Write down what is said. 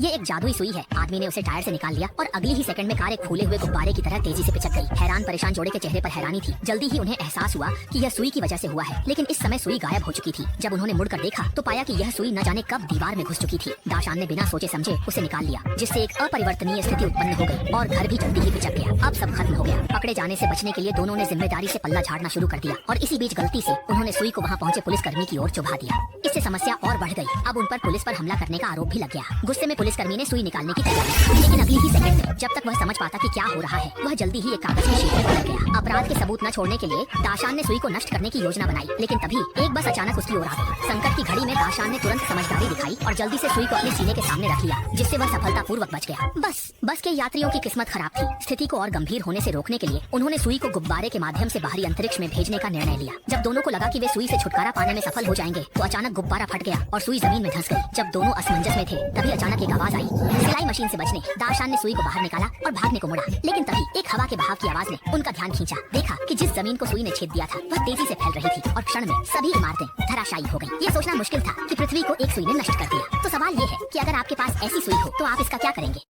ये एक जादुई सुई है। आदमी ने उसे टायर से निकाल लिया और अगली ही सेकंड में कार एक फूले हुए गुब्बारे की तरह तेजी से पिचक गई। हैरान परेशान जोड़े के चेहरे पर हैरानी थी। जल्दी ही उन्हें एहसास हुआ कि यह सुई की वजह से हुआ है, लेकिन इस समय सुई गायब हो चुकी थी। जब उन्होंने मुड़कर देखा तो पाया कि यह सुई न जाने कब दीवार में घुस चुकी थी। दाशान ने बिना सोचे समझे उसे निकाल लिया, जिससे एक अपरिवर्तनीय स्थिति उत्पन्न हो गई और घर भी जल्दी ही पिचक गया। अब सब खत्म हो गया। पकड़े जाने से बचने के लिए दोनों ने जिम्मेदारी से पल्ला झाड़ना शुरू कर दिया और इसी बीच गलती से उन्होंने सुई को वहाँ पहुँचे पुलिसकर्मी की ओर चुभा दिया। इससे समस्या और बढ़ गई। अब उन पर पुलिस पर हमला करने का आरोप भी लग गया। गुस्से में पुलिसकर्मी ने सुई निकालने की तैयारी की, लेकिन अगली ही सेकंड में जब तक वह समझ पाता कि क्या हो रहा है, वह जल्दी ही एक कागज की शीट पर लग गया। अपराध के सबूत न छोड़ने के लिए दाशान ने सुई को नष्ट करने की योजना बनाई, लेकिन तभी एक बस अचानक उसकी ओर आ गई। संकट की घड़ी में दाशान ने तुरंत समझदारी दिखाई और जल्दी से सुई को अपने सीने के सामने रख लिया, जिससे वह सफलतापूर्वक बच गया। बस के यात्रियों की किस्मत खराब थी। स्थिति को और गंभीर होने से रोकने के लिए उन्होंने सुई को गुब्बारे के माध्यम से बाहरी अंतरिक्ष में भेजने का निर्णय लिया। जब दोनों को लगा कि वे सुई से छुटकारा पाने में सफल हो जाएंगे, तो अचानक गुब्बारा फट गया और सुई जमीन में धंस गई। जब दोनों असमंजस में थे, तभी अचानक एक आवाज आई। सिलाई मशीन से बचने दाशान ने सुई को बाहर निकाला और भागने को मुड़ा, लेकिन तभी एक हवा के बहाव की आवाज ने उनका ध्यान खींचा। देखा कि जिस जमीन को सुई ने छेद दिया था, वह तेजी से फैल रही थी और क्षण में सभी इमारतें धराशायी हो गईं। ये सोचना मुश्किल था कि पृथ्वी को एक सुई ने नष्ट कर दिया। तो सवाल ये है कि अगर आपके पास ऐसी सुई हो तो आप इसका क्या करेंगे?